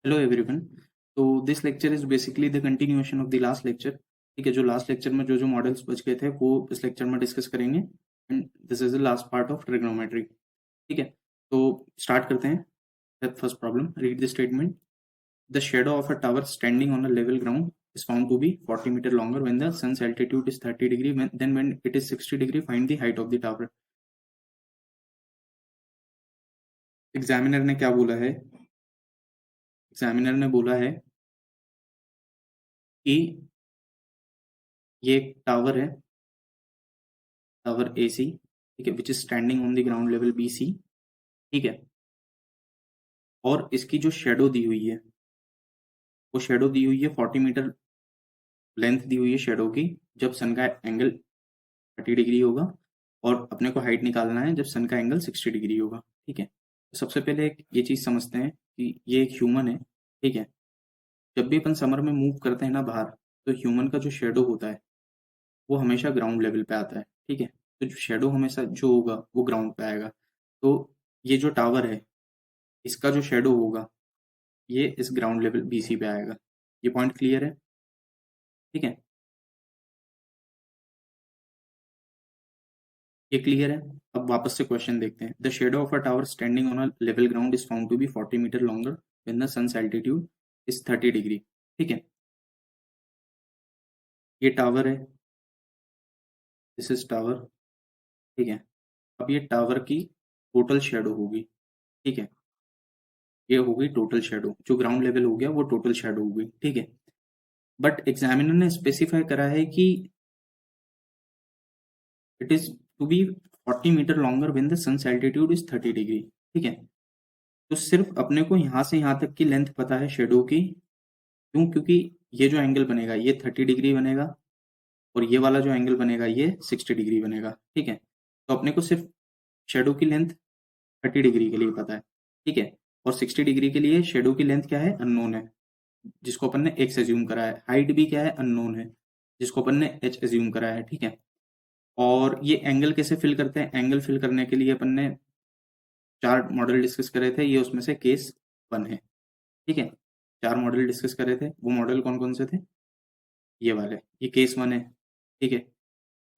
Hello everyone. तो this lecture is basically the continuation of the last lecture. ठीक है, जो लास्ट लेक्चर में जो जो मॉडल्स बच गए थे वो इस लेक्चर में डिस्कस करेंगे and this is the last part of trigonometry. ठीक है, तो स्टार्ट करते हैं। First problem, read the statement. The shadow of a tower standing on a level ground is found to be 40 meter longer when the sun's altitude is 30 degree then when it is 60 degree find the height of the tower। Examiner ने क्या बोला है? Examiner ने बोला है कि ये एक टावर है, टावर AC, ठीक है, which is standing on the ground level BC। ठीक है, और इसकी जो शेडो दी हुई है वो शेडो दी हुई है 40 मीटर लेंथ दी हुई है शेडो की, जब सन का एंगल 30 डिग्री होगा, और अपने को हाइट निकालना है जब सन का एंगल 60 डिग्री होगा। ठीक है, तो सबसे पहले ये चीज समझते हैं कि ये एक ह्यूमन है। ठीक है, जब भी अपन समर में मूव करते हैं ना बाहर, तो ह्यूमन का जो शेडो होता है वो हमेशा ग्राउंड लेवल पे आता है। ठीक है, तो जो शेडो हमेशा जो होगा वो ग्राउंड पे आएगा। तो ये जो टावर है इसका जो शेडो होगा ये इस ग्राउंड लेवल BC पे आएगा। ये पॉइंट क्लियर है? ठीक है, ये क्लियर है। अब वापस से क्वेश्चन देखते हैं। The shadow of a tower standing on a level ground is found to be 40 metre longer when the sun's altitude is 30 degree. ठीक है, ये टावर है, दिस इज टावर। ठीक है, अब ये टावर की टोटल शेडो होगी। ठीक है, ये होगी टोटल शेडो, जो ग्राउंड लेवल हो गया वो टोटल शेडो होगी। ठीक है, बट एग्जामिनर ने स्पेसिफाई करा है कि it is to be 40 metre longer when the sun's altitude is 30 degree. ठीक है, तो सिर्फ अपने को यहाँ से यहाँ तक की लेंथ पता है शेडो की। क्यों? क्योंकि ये जो एंगल बनेगा ये 30 डिग्री बनेगा, और ये वाला जो एंगल बनेगा ये 60 डिग्री बनेगा। ठीक है, तो अपने को सिर्फ शेडो की लेंथ 30 डिग्री के लिए पता है। ठीक है, और 60 डिग्री के लिए शेडो की लेंथ क्या है? अननोन है, जिसको अपन ने x एज्यूम करा है। हाइट भी क्या है? अननोन है, जिसको अपन ने h एज्यूम करा है। ठीक है, और ये एंगल कैसे फिल करते हैं? एंगल फिल करने के लिए अपन ने 4 मॉडल डिस्कस करे थे, ये उसमें से केस 1 है। ठीक है, 4 मॉडल डिस्कस करे थे, वो मॉडल कौन कौन से थे? ये वाले, ये केस 1 है। ठीक है,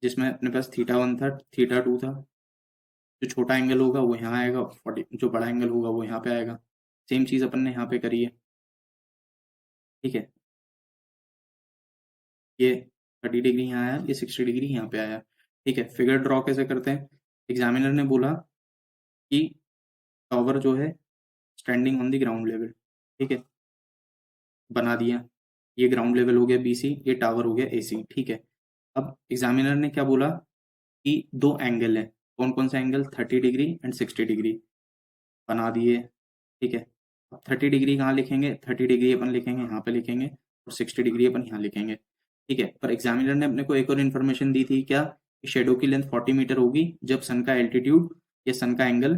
जिसमें अपने पास θ1 था, θ2 था। जो छोटा एंगल होगा वो यहाँ आएगा, 40 जो बड़ा एंगल होगा वो यहाँ पे आएगा। सेम चीज अपन ने यहाँ पे करी है। ठीक है, ये 30 डिग्री यहाँ आया, ये 60 डिग्री यहाँ पे आया। ठीक है, फिगर ड्रॉ कैसे करते हैं? एग्जामिनर ने बोला कि टावर जो है standing on the ground level. ठीक है, बना दिया। ये ग्राउंड लेवल हो गया BC, ये टावर हो गया AC। ठीक है, अब एग्जामिनर ने क्या बोला कि 2 एंगल है। कौन कौन सा एंगल? 30 डिग्री एंड 60 डिग्री बना दिए। ठीक है, अब 30 डिग्री कहाँ लिखेंगे? 30 डिग्री अपन लिखेंगे यहाँ पे लिखेंगे, और 60 डिग्री अपन यहाँ लिखेंगे। ठीक है, पर एग्जामिनर ने अपने को एक और इन्फॉर्मेशन दी थी, क्या? शेडो की लेंथ 40 मीटर होगी जब सन का एल्टीट्यूड या सन का एंगल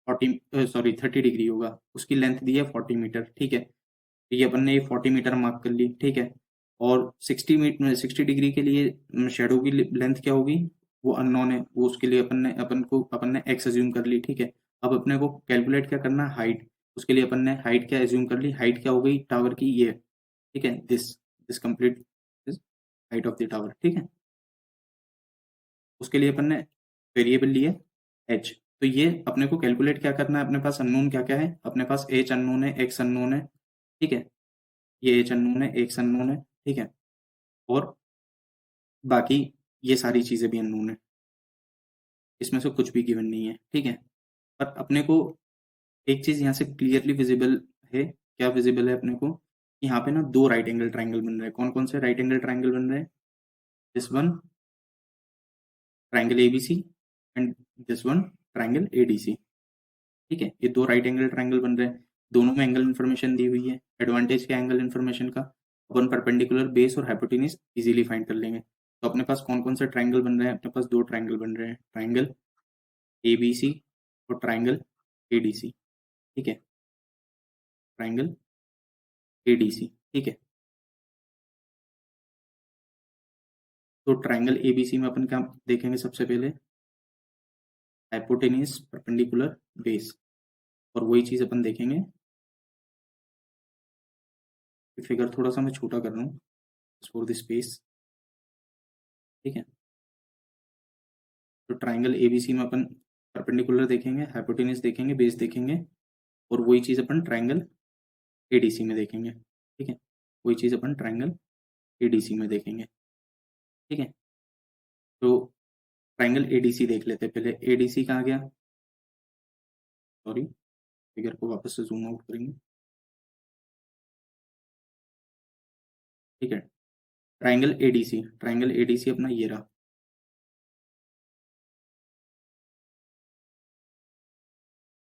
30 डिग्री होगा। उसकी लेंथ दी है 40 मीटर। ठीक है, तो ये अपन ने ये 40 मीटर मार्क कर ली। ठीक है, और 60 डिग्री के लिए शेडो की लेंथ क्या होगी? वो अननोन है, वो उसके लिए अपन ने x एज्यूम कर ली। ठीक है, अब अपने को कैलकुलेट क्या करना है? हाइट। उसके लिए अपन ने हाइट क्या एज्यूम कर ली? हाइट क्या हो गई टावर की? ये। ठीक है, this this complete this height of the tower. ठीक है, उसके लिए अपन ने वेरिएबल लिए h। तो ये अपने को कैलकुलेट क्या करना है? अपने पास अननोन क्या क्या है? अपने पास h अननोन है, x अननोन है। ठीक है, ये h अननोन है, x अननोन है। ठीक है, और बाकी ये सारी चीजें भी अननोन है, इसमें से कुछ भी गिवन नहीं है। ठीक है, पर अपने को एक चीज यहाँ से क्लियरली विजिबल है। क्या विजिबल है अपने को? यहाँ पे ना 2 राइट एंगल ट्राइंगल बन रहे हैं। कौन कौन से राइट एंगल ट्राइंगल बन रहे हैं? This one triangle ABC and this one triangle ADC। ठीक है, ये 2 राइट एंगल ट्राइंगल बन रहे हैं, दोनों में एंगल इन्फॉर्मेशन दी हुई है। एडवांटेज क्या एंगल इन्फॉर्मेशन का? अपन परपेंडिकुलर बेस और हाइपोटेन्यूज इजीली फाइंड कर लेंगे। तो अपने पास कौन कौन से ट्राइंगल बन रहे हैं? अपने पास 2 ट्राइंगल बन रहे हैं, ट्राइंगल ABC और ट्राइंगल ADC। ठीक है, ट्राइंगल ADC। ठीक है, तो ट्राइंगल ABC में अपन क्या देखेंगे? सबसे पहले हाइपोटेन्यूज परपेंडिकुलर बेस, और वही चीज अपन देखेंगे फिगर थोड़ा सा मैं छोटा कर रहा हूँ फॉर द स्पेस, ठीक है। तो ट्राइंगल एबीसी में अपन परपेंडिकुलर देखेंगे, हाइपोटेन्यूज देखेंगे, बेस देखेंगे, और वही चीज़ अपन ट्राइंगल एडीसी में देखेंगे, ठीक है। वही चीज़ अपन ट्राइंगल एडीसी में देखेंगे, ठीक है। तो ट्राइंगल एडीसी देख लेते हैं पहले। एडीसी कहाँ गया, सॉरी, फिगर को वापस से जूम आउट करेंगे, ठीक है। ट्राइंगल एडीसी अपना ये रहा,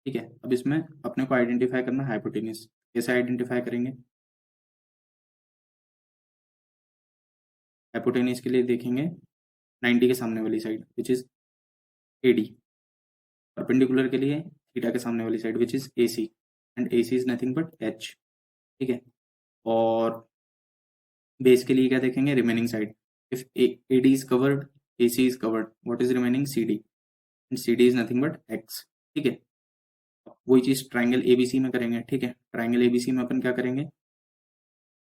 ठीक है। अब इसमें अपने को आइडेंटिफाई करना हाइपोटेन्यूज। कैसे आइडेंटिफाई करेंगे? हाइपोटेन्यूज के लिए देखेंगे 90 के सामने वाली side which is AD, perpendicular के लिए थीटा के सामने वाली side which is AC, and AC is nothing but H, ठीक है। और बेस के लिए क्या देखेंगे? Remaining side. If AD is covered, AC is covered, what is remaining? CD, and CD is nothing but x, ठीक है। वही चीज ट्राइंगल एबीसी में करेंगे, ठीक है। ट्राइंगल एबीसी में अपन क्या करेंगे?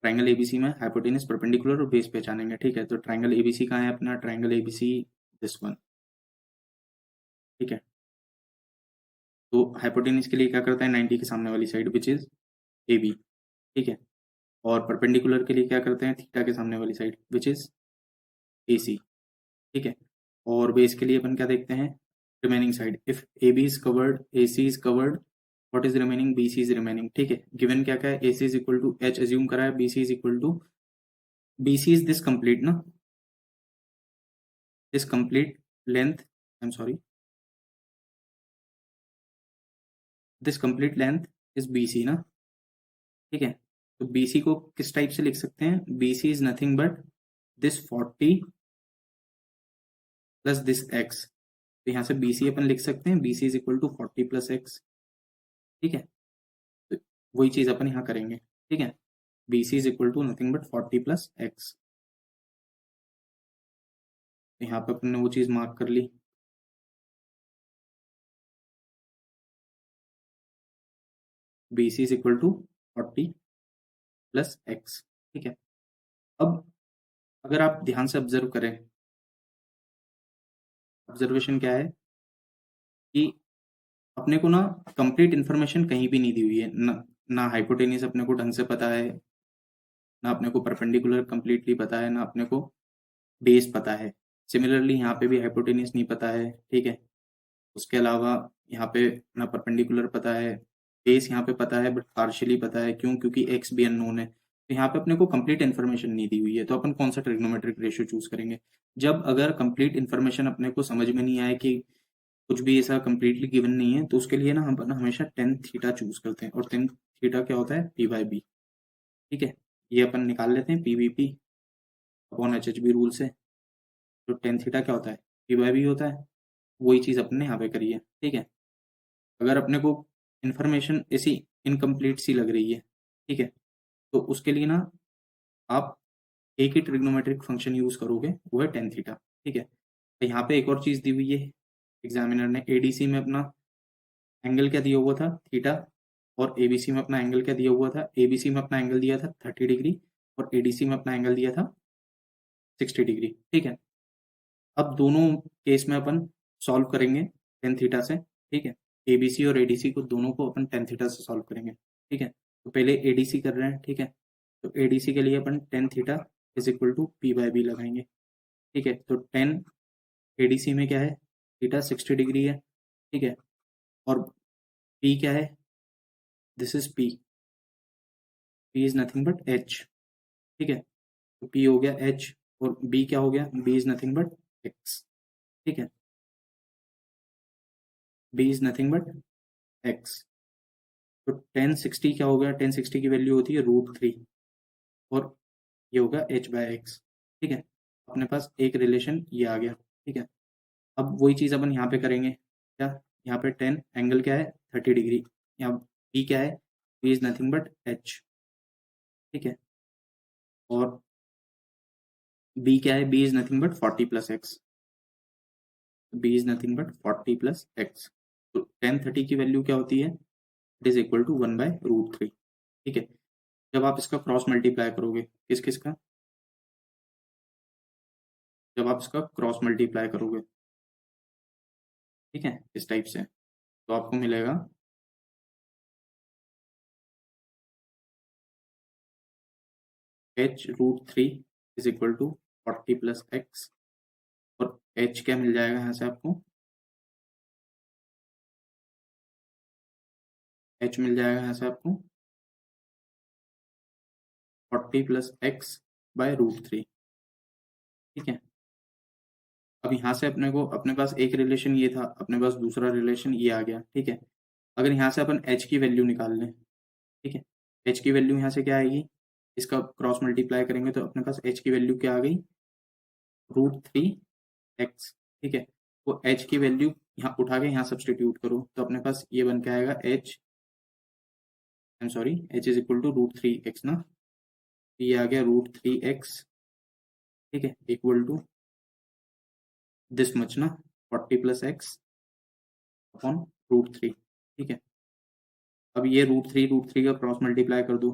ट्राइंगल एबीसी में हाइपोटेन्यूज, परपेंडिकुलर और बेस पहचानेंगे, ठीक है। तो ट्राइंगल एबीसी कहाँ है अपना? ट्राइंगल एबीसी दिस वन, ठीक है। तो हाइपोटेन्यूज के लिए क्या करता है? 90 के सामने वाली side which is A B, ठीक है। और परपेंडिकुलर के लिए क्या करते हैं? थीटा के सामने वाली साइड विच इज ए सी, ठीक है। और बेस के लिए अपन क्या देखते हैं? Remaining side. If A B is covered, A C is covered, what is remaining? B C is remaining, ठीक है। गिवन क्या क्या है? A C is equal to H assume करा है, B C is equal to, B C is this complete ना, this complete length, I am sorry, this complete length is B C ना, ठीक है। तो BC को किस टाइप से लिख सकते हैं? BC is nothing but this 40 plus this x। तो यहाँ से BC अपन लिख सकते हैं, BC is equal to 40 plus x, ठीक है। तो वही चीज अपन यहाँ करेंगे, ठीक है। BC is equal to nothing but 40 plus x. तो यहाँ पे अपन ने वो चीज मार्क कर ली। BC is equal to 40 plus x, ठीक है। अब अगर आप ध्यान से ऑब्जर्व करें, ऑब्जर्वेशन क्या है कि अपने को ना कंप्लीट इन्फॉर्मेशन कहीं भी नहीं दी हुई है ना। ना हाइपोटेन्यूज अपने को ढंग से पता है, ना अपने को परपेंडिकुलर कंप्लीटली पता है, ना अपने को बेस पता है। सिमिलरली यहाँ पे भी हाइपोटेन्यूज नहीं पता है, ठीक है। उसके अलावा यहाँ पे ना परपेंडिकुलर पता है, बेस यहाँ पे पता है बट पार्शियली पता है। क्यों? क्योंकि एक्स भी अननोन है। तो यहाँ पे अपने को कंप्लीट इन्फॉर्मेशन नहीं दी हुई है, तो अपन कौन सा ट्रिग्नोमेट्रिक रेशियो चूज करेंगे? जब अगर कंप्लीट इन्फॉर्मेशन अपने को समझ में नहीं आए कि कुछ भी ऐसा कंप्लीटली गिवन नहीं है, तो उसके लिए ना हम हमेशा टेन थीटा चूज करते हैं। और टेन थीटा क्या होता है? पी बाई बी, ठीक है। ये अपन निकाल लेते हैं, P B P upon H H B rule से। तो टेन थीटा क्या होता है? पी बाई बी होता है। वही चीज अपने यहाँ पे करी है, ठीक है। अगर अपने को इन्फॉर्मेशन ऐसी इनकम्प्लीट सी लग रही है, ठीक है, तो उसके लिए ना आप एक ही ट्रिग्नोमेट्रिक फंक्शन यूज करोगे, वो है टेन थीटा, ठीक है। तो यहाँ पे एक और चीज दी हुई है, एग्जामिनर ने एडीसी में अपना एंगल क्या दिया हुआ था? थीटा। और एबीसी में अपना एंगल क्या दिया हुआ था? एबीसी में अपना एंगल दिया था 30 डिग्री, और एडीसी में अपना एंगल दिया था 60 डिग्री, ठीक है। अब दोनों केस में अपन सॉल्व करेंगे टेन थीटा से, ठीक है। एबीसी और एडीसी को दोनों को अपन टेन थीटा से सॉल्व करेंगे, ठीक है। तो पहले एडीसी कर रहे हैं, ठीक है। तो एडीसी के लिए अपन tan theta is equal to P by B लगाएंगे, ठीक है। तो टेन एडीसी में क्या है? थीटा 60 डिग्री है, ठीक है। और पी क्या है? This is P, P is nothing but H, ठीक है। तो पी हो गया एच, और बी क्या हो गया? B is nothing but x, ठीक है। B is nothing but X. तो टेन सिक्सटी क्या हो गया? टेन सिक्सटी की वैल्यू होती है √3, और ये होगा एच बाय एक्स, ठीक है। अपने पास एक रिलेशन ये आ गया, ठीक है। अब वही चीज अपन यहाँ पे करेंगे, क्या? यहाँ पे टेन एंगल क्या है? 30 डिग्री। यहाँ पी क्या है? P is nothing but H, ठीक है। और बी क्या है? B is nothing but 40 plus X, B is nothing but 40 plus x. तो टेन 30 की वैल्यू क्या होती है? इट इज इक्वल टू 1/√3, ठीक है। जब आप इसका क्रॉस मल्टीप्लाई करोगे, किस किस का, जब आप इसका क्रॉस मल्टीप्लाई करोगे, ठीक है, इस टाइप से, तो आपको मिलेगा h√3 is equal to 40 plus X, और h क्या मिल जाएगा यहाँ से आपको, h मिल जाएगा यहाँ से आपको 40 प्लस एक्स बाय √3, ठीक है। अब यहाँ से अपने पास एक रिलेशन ये था, अपने पास दूसरा रिलेशन ये आ गया, ठीक है। अगर यहाँ से अपन h की वैल्यू निकाल लें, ठीक है, h की वैल्यू यहाँ से क्या आएगी, इसका क्रॉस मल्टीप्लाई करेंगे तो अपने पास h की वैल्यू क्या आ गई, √3x, ठीक है। वो h की वैल्यू यहाँ उठा के यहाँ सब्सटीट्यूट करो तो अपने पास ये बन के आएगा h is equal to √3x ना, ये आ गया √3x, ठीक है, इक्वल टू दिस मच ना, 40 प्लस एक्स अपॉन √3, ठीक है। अब ये √3 का क्रॉस मल्टीप्लाई कर दो,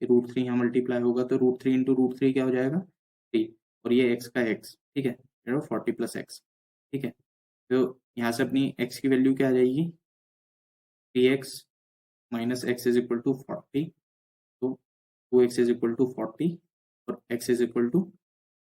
√3 यहाँ मल्टीप्लाई होगा तो √3 इंटू √3 क्या हो जाएगा 3, और ये x का x, ठीक है, 40 प्लस एक्स, ठीक है। तो यहाँ से अपनी x की वैल्यू क्या आ जाएगी, 3x minus X is equal to 40, तो 2x इज इक्वल टू 40 और x इज इक्वल टू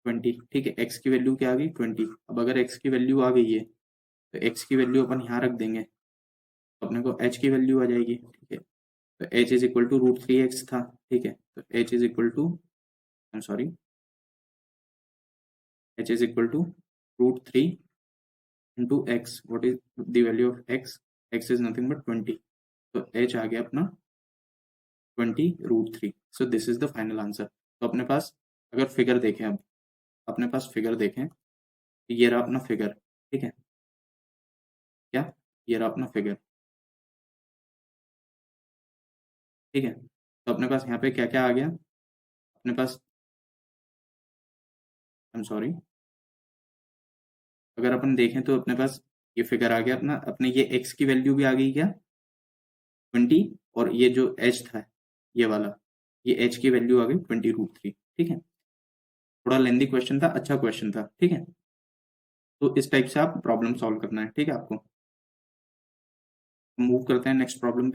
20, ठीक है। x की वैल्यू क्या आ गई 20। अब अगर x की वैल्यू आ गई है तो x की वैल्यू अपन यहाँ रख देंगे तो अपने को h की वैल्यू आ जाएगी, ठीक है। तो h is equal to √3x था, ठीक है, तो h is equal to h is equal to √3 into x. What is the value of x? X is nothing but 20. तो h आ गया अपना 20√3. So this is the final answer. तो अपने पास अगर फिगर देखें, अब अपने पास फिगर देखें, ये रहा अपना फिगर, ठीक है, क्या, ये रहा अपना फिगर, ठीक है। तो अपने पास यहाँ पे क्या क्या आ गया, अपने पास अगर अपन देखें तो अपने पास ये फिगर आ गया अपना, अपने ये x की वैल्यू भी आ गई क्या 20, और ये जो h था ये वाला, ये h की वैल्यू आ गई 20√3, ठीक है। थोड़ा लेंदी क्वेश्चन था, अच्छा क्वेश्चन था, ठीक है। तो इस टाइप से आप प्रॉब्लम सॉल्व करना है, ठीक है आपको। मूव करते हैं नेक्स्ट प्रॉब्लम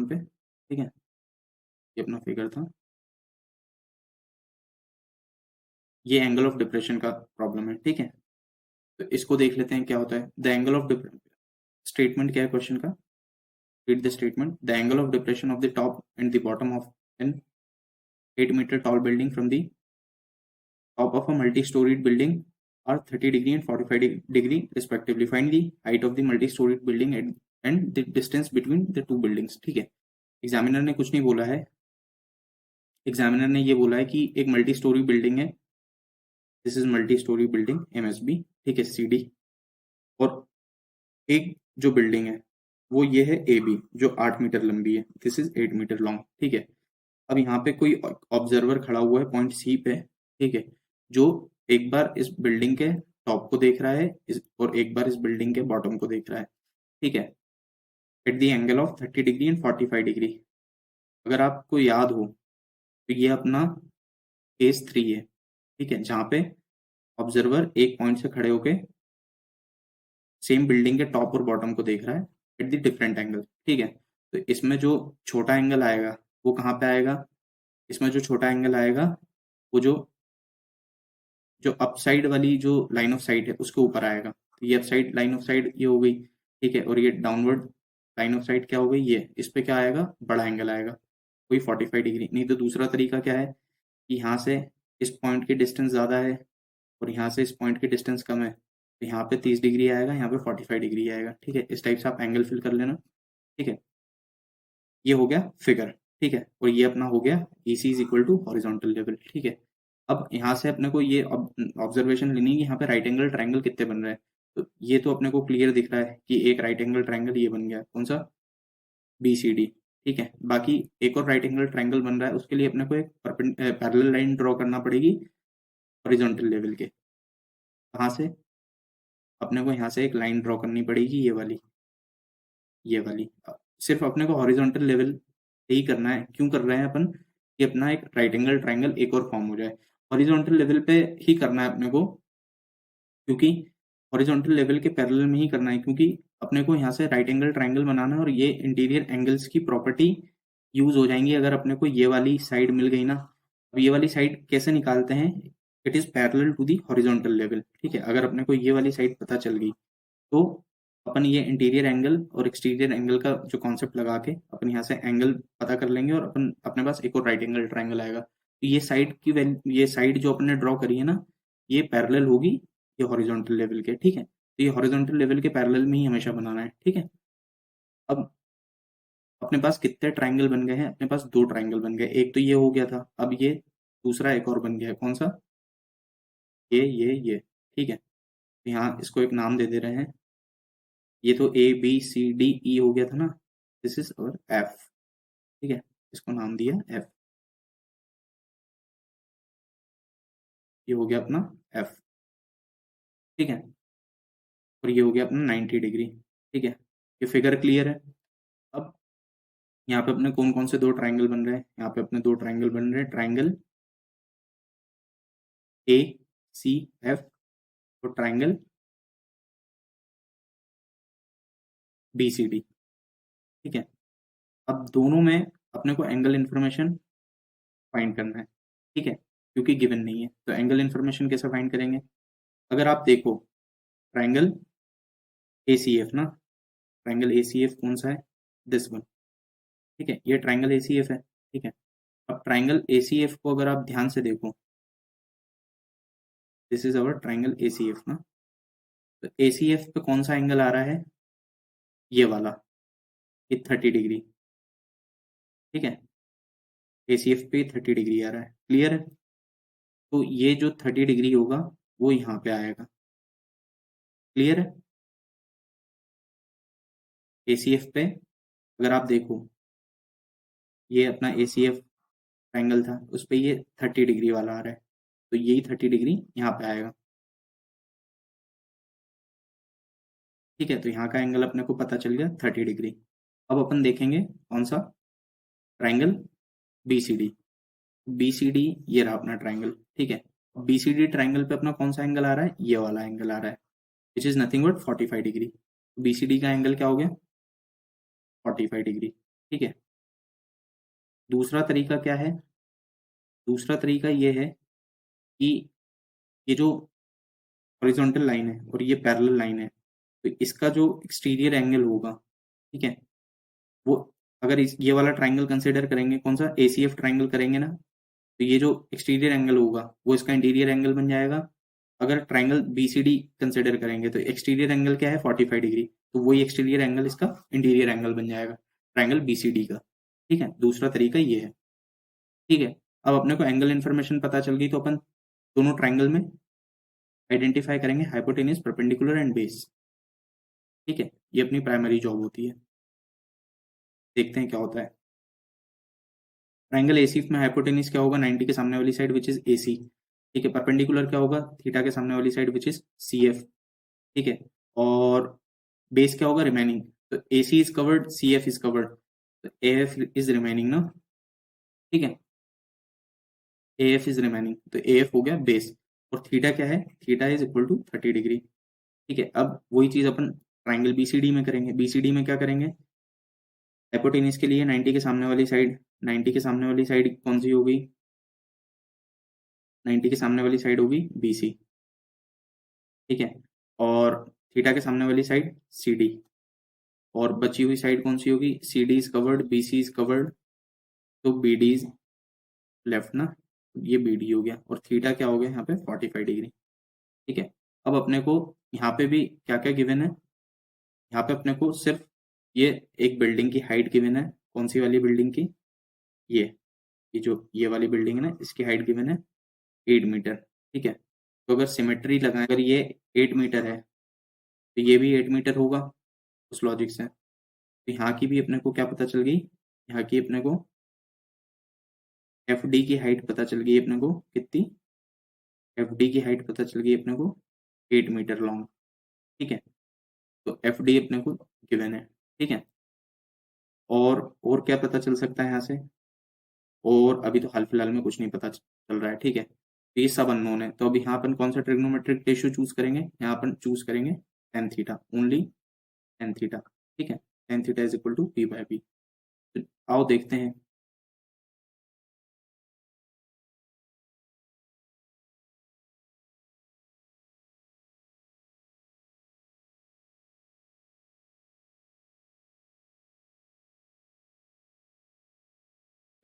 पे, ठीक है। ये अपना फिगर था, ये एंगल ऑफ डिप्रेशन का प्रॉब्लम है, ठीक है। तो इसको देख लेते हैं क्या होता है। द एंगल ऑफ स्टेटमेंट क्या है क्वेश्चन का, read the statement. The angle of depression of the top and the bottom of an 8-meter tall building from the top of a multi-storied building are 30 degree and 45 degree respectively. Find the height of the multi-storied building and the distance between the two buildings. ठीक है, examiner ने कुछ नहीं बोला है, examiner ने ये बोला है कि एक मल्टी स्टोरी बिल्डिंग है, this is multi storey building MSB, ठीक है, CD, और एक जो बिल्डिंग है वो ये है AB जो 8 मीटर लंबी है, दिस इज 8 मीटर लॉन्ग, ठीक है। अब यहाँ पे कोई ऑब्जर्वर खड़ा हुआ है पॉइंट C पे, ठीक है, जो एक बार इस बिल्डिंग के टॉप को देख रहा है और एक बार इस बिल्डिंग के बॉटम को देख रहा है, ठीक है, at the angle of 30 degree and 45 degree. अगर आपको याद हो तो ये अपना केस 3 है, ठीक है, जहाँ पे ऑब्जर्वर एक पॉइंट से खड़े होके सेम बिल्डिंग के टॉप और बॉटम को देख रहा है एट द डिफरेंट एंगल, ठीक है। तो इसमें जो छोटा एंगल आएगा वो कहाँ पे आएगा, इसमें जो छोटा एंगल आएगा वो जो जो अपसाइड वाली जो लाइन ऑफ साइट है उसके ऊपर आएगा। तो ये अपसाइड लाइन ऑफ साइट ये हो गई, ठीक है, और ये डाउनवर्ड लाइन ऑफ साइट क्या हो गई, ये इस पे क्या आएगा, बड़ा एंगल आएगा, कोई 45 डिग्री नहीं। तो दूसरा तरीका क्या है कि यहाँ से इस पॉइंट की डिस्टेंस ज़्यादा है और यहाँ से इस पॉइंट की डिस्टेंस कम है, तो यहाँ पे 30 डिग्री आएगा, यहाँ पे 45 डिग्री आएगा, ठीक है। इस टाइप से आप एंगल फिल कर लेना, ठीक है। ये हो गया फिगर, ठीक है, और ये अपना हो गया EC is equal to horizontal level, ठीक है। अब यहाँ से अपने को ये ऑब्जर्वेशन लेनी है कि यहाँ पे राइट एंगल ट्रायंगल कितने बन रहे हैं। तो ये तो अपने को क्लियर दिख रहा है कि एक राइट एंगल ट्रायंगल ये बन गया, कौन सा, BCD, ठीक है। बाकी एक और राइट एंगल ट्रायंगल बन रहा है, उसके लिए अपने को एक पैरेलल लाइन ड्रॉ करना पड़ेगी हॉरिजॉन्टल लेवल के। कहाँ से, अपने को यहाँ से एक लाइन ड्रॉ करनी पड़ेगी, ये वाली सिर्फ अपने को हॉरिजॉन्टल लेवल यही करना है। क्यों कर रहे हैं अपन कि अपना एक राइट एंगल ट्राइंगल एक और फॉर्म हो जाए। हॉरिजॉन्टल लेवल पे ही करना है अपने को, क्योंकि हॉरिजॉन्टल लेवल के पैरेलल में ही करना है, क्योंकि अपने को यहाँ से राइट एंगल ट्राइंगल बनाना है और ये इंटीरियर एंगल्स की प्रॉपर्टी यूज हो जाएंगी अगर अपने को ये वाली साइड मिल गई ना। अब ये वाली साइड कैसे निकालते हैं, it is parallel to the horizontal level. ठीक है, अगर अपने को ये वाली साइड पता चल गई तो अपन ये इंटीरियर एंगल और एक्सटीरियर एंगल का जो कॉन्सेप्ट लगा के अपन यहाँ से एंगल पता कर लेंगे और अपन अपने पास एक और राइट एंगल ट्राइंगल आएगा। तो ये साइड की ये साइड जो अपन ने ड्रॉ करी है ना, ये पैरेलल होगी ये हॉरिजॉन्टल लेवल के। ठीक है, तो ये हॉरिजॉन्टल लेवल के पैरेलल में ही हमेशा बनाना है। ठीक है, अब अपने पास कितने ट्राइंगल बन गए हैं, अपने पास दो ट्राइंगल बन गए। एक तो ये हो गया था, अब ये दूसरा एक और बन गया है। कौन सा? ये। ठीक है, तो यहाँ इसको एक नाम दे दे रहे हैं। ये तो A B C D E हो गया था ना, दिस इज अवर एफ। ठीक है, इसको नाम दिया एफ। ये हो गया अपना एफ। ठीक है, और ये हो गया अपना 90 डिग्री। ठीक है, ये फिगर क्लियर है। अब यहाँ पे अपने कौन कौन से दो ट्राइंगल बन रहे हैं, यहाँ पे अपने दो ट्राइंगल बन रहे हैं, ट्राइंगल ए सी एफ और ट्राइंगल बी सी डी। ठीक है, अब दोनों में अपने को एंगल इंफॉर्मेशन फाइंड करना है। ठीक है, क्योंकि गिवन नहीं है तो एंगल इंफॉर्मेशन कैसे फाइंड करेंगे। अगर आप देखो ट्राइंगल ए सी एफ ना, ट्राइंगल ए सी एफ कौन सा है, दिस वन। ठीक है, ये ट्राइंगल ए सी एफ है। ठीक है, अब ट्राइंगल ए सी एफ को अगर आप ध्यान से देखो, this is our triangle A C F ना, तो ए सी एफ पे कौन सा एंगल आ रहा है, ये वाला, ये 30 डिग्री। ठीक है, ए सी एफ पे 30 डिग्री आ रहा है, क्लियर है। तो ये जो 30 डिग्री होगा वो यहाँ पे आएगा, क्लियर है। ए सी एफ पे अगर आप देखो, ये अपना ए सी एफ ट्राइंगल था, उस पर ये 30 डिग्री वाला आ रहा है, तो यही 30 डिग्री यहाँ पे आएगा। ठीक है, तो यहाँ का एंगल अपने को पता चल गया 30 डिग्री। अब अपन देखेंगे कौन सा, triangle B C D. B C D ये रहा अपना ट्राइंगल। ठीक है, बी सी डी ट्राइंगल पे अपना कौन सा एंगल आ रहा है, ये वाला एंगल आ रहा है, which is nothing but 45 degree. B C D का एंगल क्या हो गया, 45 डिग्री। ठीक है, दूसरा तरीका क्या है, दूसरा तरीका ये है कि ये जो हॉरिजॉन्टल लाइन है और ये पैरेलल लाइन है, तो इसका जो एक्सटीरियर एंगल होगा, ठीक है, वो अगर ये वाला ट्राइंगल कंसिडर करेंगे, कौन सा, ए सी एफ ट्राइंगल करेंगे ना, तो ये जो एक्सटीरियर एंगल होगा वो इसका इंटीरियर एंगल बन जाएगा। अगर triangle B C D consider करेंगे तो एक्सटीरियर एंगल क्या है, 45 डिग्री, तो वही एक्सटीरियर एंगल इसका इंटीरियर एंगल बन जाएगा ट्राइंगल बी सी डी का। ठीक है, दूसरा तरीका ये है। ठीक है, अब अपने को एंगल इन्फॉर्मेशन पता चल गई तो अपन दोनों ट्राइंगल में आइडेंटिफाई करेंगे हाइपोटेन्यूज, परपेंडिकुलर एंड बेस। ठीक है, ये अपनी प्राइमरी जॉब होती है। देखते हैं क्या होता है। ट्राइंगल एसी में हाइपोटेन्यूज क्या होगा, 90 के सामने वाली साइड विच इज ए सी। ठीक है, परपेंडिकुलर क्या होगा, थीटा के सामने वाली side which is C F. ठीक है, और बेस क्या होगा, रिमेनिंग। तो A C is covered, C F is covered, तो ए एफ इज रिमेनिंग ना। ठीक है, ए एफ इज रिमेनिंग, तो ए एफ हो गया बेस। और थीटा क्या है, theta is equal to 30 degree. ठीक है, अब वही चीज अपन ट्राइंगल बीसीडी में करेंगे। बीसीडी में क्या करेंगे, हाइपोटेन्यूज के लिए 90 के सामने वाली साइड, 90 के सामने वाली साइड कौन सी होगी, 90 के सामने वाली साइड होगी बी सी। ठीक है, और थीटा के सामने वाली साइड सी डी, और बची हुई साइड कौन सी होगी, C D is covered, B C is covered, तो बी डी इज लेफ्ट ना, ये बी डी हो गया। और थीटा क्या हो गया यहाँ पे, 45 डिग्री। ठीक है, अब अपने को यहाँ पे भी क्या क्या गिवन है, यहाँ पे अपने को सिर्फ ये एक बिल्डिंग की हाइट गिवन है, कौन सी वाली बिल्डिंग की, ये जो ये वाली बिल्डिंग है ना, इसकी हाइट गिवन है 8 मीटर। ठीक है, तो अगर सिमेट्री लगाए, अगर ये 8 मीटर है तो ये भी 8 मीटर होगा उस लॉजिक से। तो यहाँ की भी अपने को क्या पता चल गई, यहाँ की अपने को एफ डी की हाइट पता चल गई अपने को कितनी, एफ डी की हाइट पता चल गई अपने को 8 मीटर लॉन्ग। ठीक है, तो एफ डी अपने को गिवन है। ठीक है, और क्या पता चल सकता है यहाँ से? और अभी तो हाल फिलहाल में कुछ नहीं पता चल रहा है, ठीक है। तो ये सब अननोन है, तो अब यहाँ अपन कौन सा ट्रिग्नोमेट्रिक रेशियो चूज करेंगे? यहाँ अपन चूज करेंगे tan theta, only tan theta, ठीक है। tan theta is equal to P by B. आओ देखते हैं।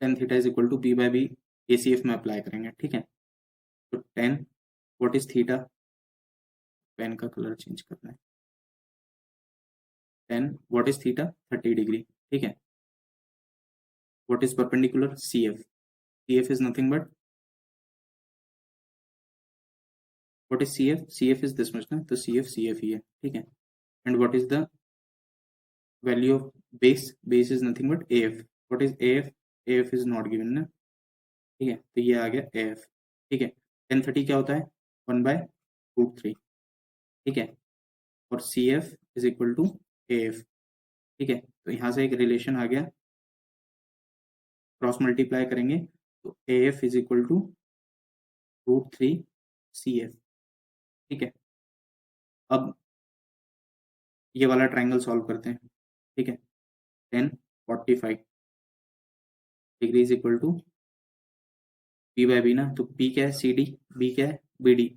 tan theta is equal to P by B ACF में अप्लाई करेंगे, ठीक है। तो tan what is theta? Pen का कलर चेंज करना है। tan what is theta? 30 degree, ठीक है। What is perpendicular? CF। CF is nothing but what is CF? CF is this much ना, तो CF ही है, ठीक है। And what is the value of base? Base is nothing but AF. What is AF? AF is not given ना, ठीक है। तो ये आ गया AF, ठीक है। tan 30 क्या होता है? 1/√3, ठीक है। और CF is equal to AF, ठीक है। तो यहाँ से एक रिलेशन आ गया, क्रॉस मल्टीप्लाई करेंगे तो AF is equal to √3 CF, ठीक है। अब ये वाला ट्राइंगल सॉल्व करते हैं, ठीक है। tan 45 degree is equal to P by B ना, तो P क्या है? CD, B क्या है? BD,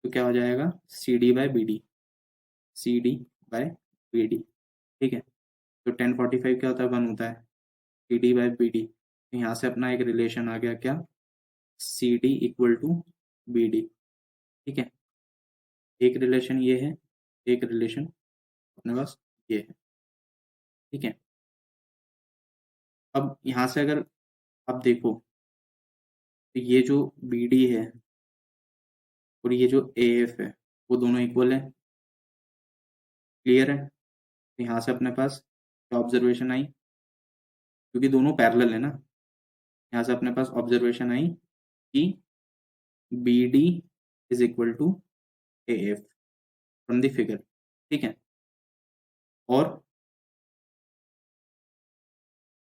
तो क्या हो जाएगा? CD by BD, CD by BD, ठीक है। तो tan 45 क्या होता है? 1 होता है, CD बाय BD। तो यहाँ से अपना एक रिलेशन आ गया, क्या? CD इक्वल टू BD, ठीक है। एक रिलेशन ये है, एक रिलेशन अपने पास ये है, ठीक है। अब यहाँ से अगर आप देखो तो ये जो BD है और ये जो AF है वो दोनों इक्वल है, क्लियर है। तो यहाँ से अपने पास क्या ऑब्जर्वेशन आई? क्योंकि दोनों पैरेलल है ना, यहाँ से अपने पास ऑब्जर्वेशन आई कि BD is equal to AF from the figure, ठीक है। और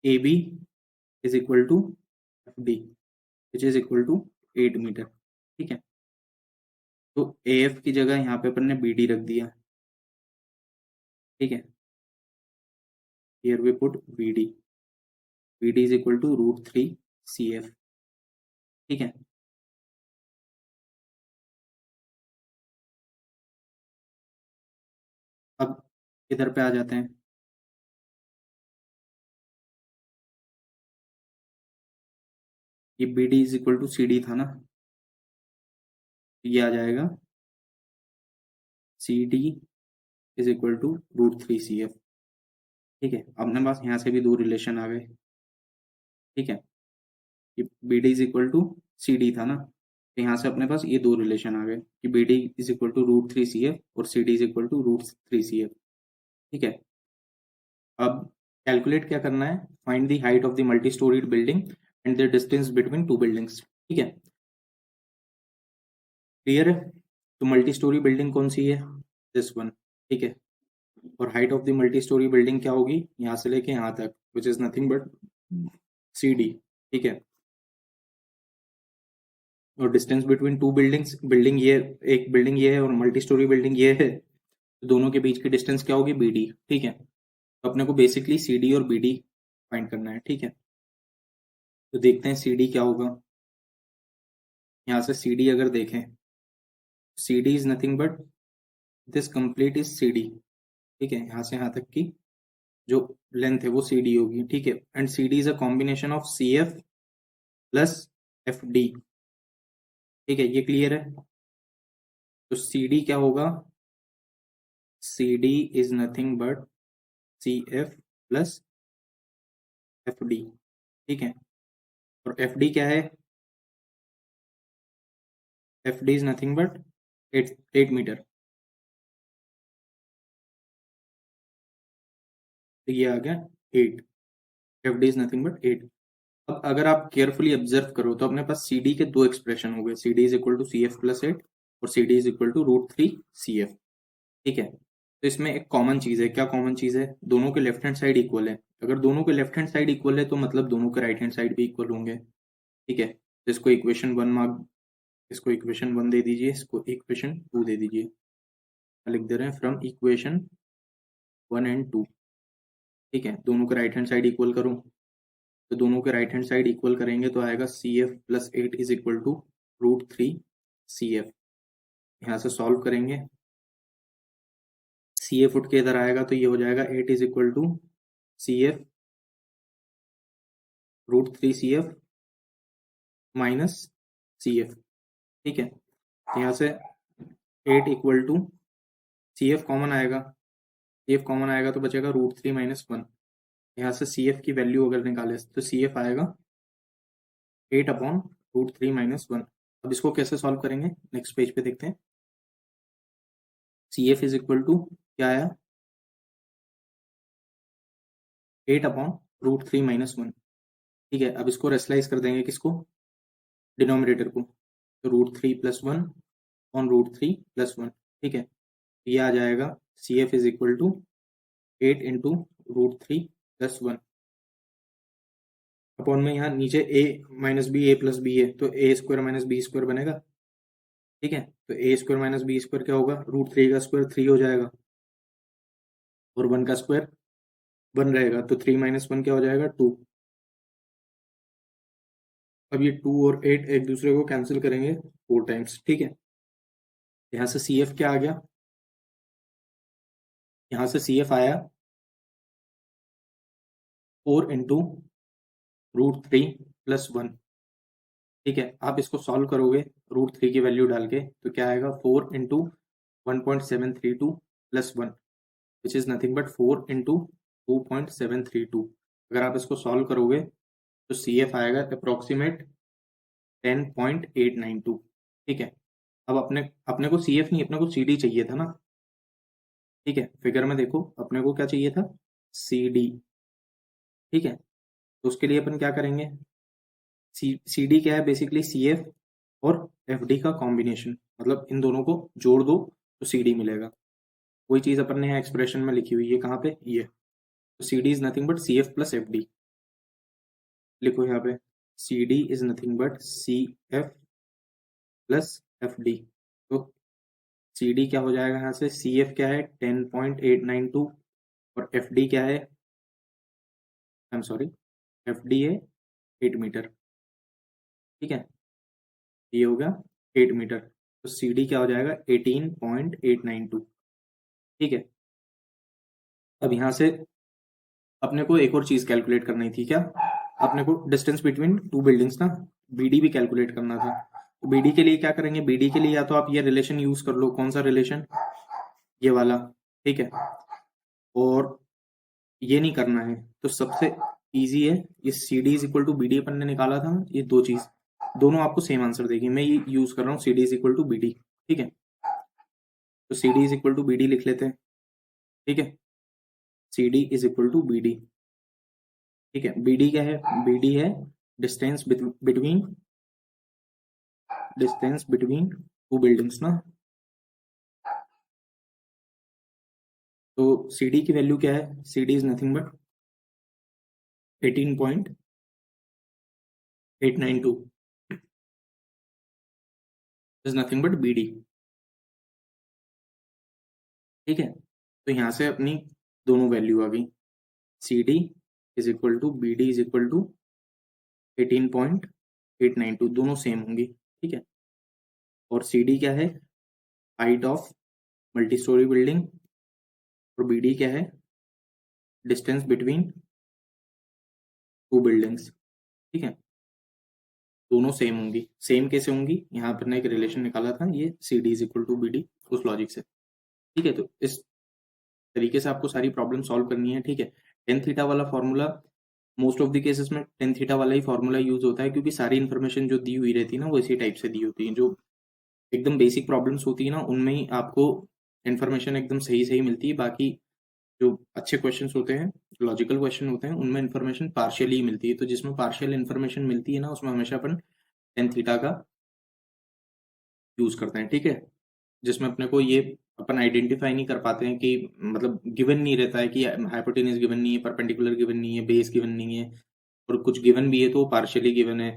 AB is equal to FD which is equal to 8 metre, ठीक है। तो AF की जगह यहाँ पे अपन ने BD रख दिया, ठीक है। Here we put BD, BD is equal to √3 CF, ठीक है। अब इधर पे आ जाते हैं, ये BD is equal to CD था ना, ये आ जाएगा CD is equal to √3 CF, ठीक है। अपने पास यहाँ से भी दो रिलेशन आ गए, ठीक है। ये BD is equal to CD था ना, तो यहाँ से अपने पास ये दो रिलेशन आ गए कि BD is equal to √3 CF और CD is equal to √3 CF, ठीक है। अब कैलकुलेट क्या करना है? Find the height of the multi storied building and the distance between two buildings, ठीक है। क्लियर है? तो मल्टी स्टोरी बिल्डिंग कौन सी है? दिस वन, ठीक है। और height of the multi storey building क्या होगी? यहाँ से लेके यहाँ तक, विच इज नथिंग बट CD, ठीक है। और distance between two buildings, building ये, एक बिल्डिंग ये है और मल्टी स्टोरी बिल्डिंग ये है, तो दोनों के बीच की डिस्टेंस क्या होगी? BD, ठीक है। तो अपने को बेसिकली CD और BD फाइंड करना है, ठीक है। तो देखते हैं CD क्या होगा। यहाँ से CD अगर देखें, CD is nothing but this complete is CD, ठीक है। यहाँ से यहाँ तक की जो लेंथ है वो CD होगी, ठीक है। And CD is a combination of CF plus FD, ठीक है। ये क्लियर है? तो CD क्या होगा? CD is nothing but CF plus FD, ठीक है। और FD क्या है? FD is nothing but 8 metre, तो ये आ गया 8। FD is nothing but 8। अब अगर आप केयरफुली ऑब्जर्व करो तो अपने पास CD के दो एक्सप्रेशन हो गए, CD is equal to CF plus 8 और CD is equal to √3 CF, ठीक है। तो इसमें एक कॉमन चीज है, क्या कॉमन चीज है, दोनों के लेफ्ट हैंड साइड इक्वल है। अगर दोनों के लेफ्ट हैंड साइड इक्वल है तो मतलब दोनों के राइट हैंड साइड भी इक्वल होंगे। ठीक है, तो इसको इक्वेशन 1 मार्क, इसको इक्वेशन 1 दे दीजिए, इसको इक्वेशन 2 दे दीजिए। लिख दे रहे हैं फ्रॉम इक्वेशन 1 एंड 2। ठीक है, दोनों के राइट हैंड साइड इक्वल करूं, तो दोनों के राइट हैंड साइड इक्वल करेंगे तो आएगा CF plus 8 is equal to √3 CF। यहाँ से सॉल्व करेंगे, CF उठ के इधर आएगा तो ये हो जाएगा 8 is equal to CF √3 CF minus CF। ठीक है, यहाँ से 8 इक्वल टू CF कॉमन आएगा, CF कॉमन आएगा तो बचेगा √3 माइनस 1। यहाँ से CF की वैल्यू अगर निकाले तो CF आएगा 8 अपॉन √3 माइनस 1। अब इसको कैसे सॉल्व करेंगे, नेक्स्ट पेज पे देखते हैं। CF इज इक्वल टू क्या आया, 8 अपॉन √3 माइनस 1। ठीक है, अब इसको रेशलाइज कर देंगे, किसको, डिनोमिनेटर को, तो √3 प्लस 1 ऑन √3 प्लस 1। ठीक है, ये आ जाएगा CF is equal to 8 into √3 plus 1 upon में यहाँ नीचे a minus B A plus B है तो a square minus B square बनेगा। ठीक है, तो a square minus B square क्या होगा, √3 का स्क्वायर 3 हो जाएगा और 1 का स्क्वायर 1 रहेगा, तो 3 माइनस 1 क्या हो जाएगा, 2। अब ये 2 और 8 एक दूसरे को कैंसिल करेंगे 4 टाइम्स। ठीक है, यहाँ से CF क्या आ गया, यहाँ से CF आया 4 इंटू √3 प्लस 1। ठीक है, आप इसको सॉल्व करोगे √3 की वैल्यू डाल के तो क्या आएगा, 4 into 1.732 plus 1 which is nothing but 4 into 2.732। अगर आप इसको सॉल्व करोगे तो CF आएगा अप्रोक्सीमेट 10.892। ठीक है, अब अपने अपने को CF नहीं, अपने को CD चाहिए था ना। ठीक है, फिगर में देखो अपने को क्या चाहिए था, CD। ठीक है, तो उसके लिए अपन क्या करेंगे, CD क्या है, बेसिकली CF और FD का कॉम्बिनेशन, मतलब इन दोनों को जोड़ दो तो CD मिलेगा। वही चीज अपन ने यहाँ एक्सप्रेशन में लिखी हुई है, कहाँ पे, ये, तो CD is nothing but CF plus FD। लिखो यहाँ पे CD is nothing but CF plus FD। तो CD क्या हो जाएगा, यहाँ से CF क्या है 10.892 और FD क्या है, आई एम सॉरी, FD है 8 मीटर। ठीक है, ये हो गया 8 मीटर, तो CD क्या हो जाएगा 18.892। ठीक है, अब यहाँ से अपने को एक और चीज कैलकुलेट करनी थी, क्या, अपने को डिस्टेंस बिटवीन 2 बिल्डिंग्स ना, BD भी कैलकुलेट करना था। तो BD के लिए क्या करेंगे, BD के लिए या तो आप ये रिलेशन यूज कर लो, कौन सा रिलेशन, ये वाला। ठीक है, और ये नहीं करना है तो सबसे इजी है, ये CD is equal to BD अपन ने निकाला था ना, ये दो चीज दोनों आपको सेम आंसर देगी। मैं ये यूज कर रहा हूँ CD is equal to BD। ठीक है, तो CD is equal to BD लिख लेते हैं। ठीक है, CD is equal to BD। ठीक है, BD क्या है, BD है distance between, distance between 2 buildings ना। तो CD की वैल्यू क्या है, CD is nothing but 18.892 is nothing but BD। ठीक है, तो यहां से अपनी दोनों वैल्यू आ गई, CD is equal to BD is equal to 18.892, दोनों सेम होंगी। ठीक है, और CD क्या है, height of multi storey building, और BD क्या है, डिस्टेंस बिटवीन 2 बिल्डिंग्स। ठीक है, दोनों सेम होंगी, सेम कैसे होंगी, यहाँ पर ने एक रिलेशन निकाला था, ये CD is equal to BD, उस लॉजिक से। ठीक है, तो इस तरीके से आपको सारी प्रॉब्लम सॉल्व करनी है। ठीक है, टेन थीटा वाला formula most of the cases में टेन थीटा वाला ही फॉर्मूला यूज होता है, क्योंकि सारी इन्फॉर्मेशन जो दी हुई रहती है ना वो इसी टाइप से दी होती है। जो एकदम बेसिक प्रॉब्लम्स होती है ना उनमें ही आपको इन्फॉर्मेशन एकदम सही सही मिलती है, बाकी जो अच्छे क्वेश्चन होते हैं, लॉजिकल क्वेश्चन होते हैं, उनमें इन्फॉर्मेशन पार्शियली ही मिलती है। तो जिसमें पार्शियल इन्फॉर्मेशन मिलती है ना उसमें हमेशा अपन टेन थीटा का यूज करते हैं। ठीक है, जिसमें अपने को ये अपन आइडेंटिफाई नहीं कर पाते हैं कि मतलब गिवन नहीं रहता है कि हाइपोटेन्यूज गिवन नहीं है, परपेंडिकुलर गिवन नहीं है, बेस गिवन नहीं है, और कुछ गिवन भी है तो पार्शियली गिवन है।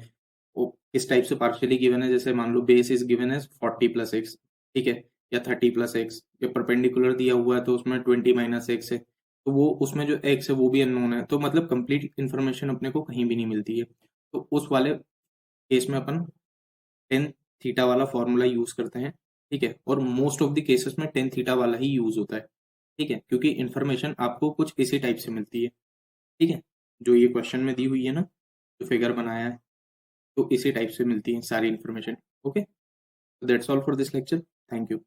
वो किस टाइप से पार्शियली गिवन है, जैसे मान लो बेस इज गिवन है 40+x, ठीक है, या 30+x, या परपेंडिकुलर दिया हुआ है तो उसमें 20-x है, तो वो उसमें जो x है वो भी अननोन है, तो मतलब कंप्लीट इन्फॉर्मेशन अपने को कहीं भी नहीं मिलती है। तो उस वाले केस में अपन टेन थीटा वाला फॉर्मूला यूज करते हैं, ठीक है, और मोस्ट ऑफ द केसेस में टेन थीटा वाला ही यूज होता है, ठीक है, क्योंकि इन्फॉर्मेशन आपको कुछ इसी टाइप से मिलती है, ठीक है, जो ये क्वेश्चन में दी हुई है ना, जो फिगर बनाया है, तो इसी टाइप से मिलती है सारी information. Okay, that's all for this lecture. Thank you.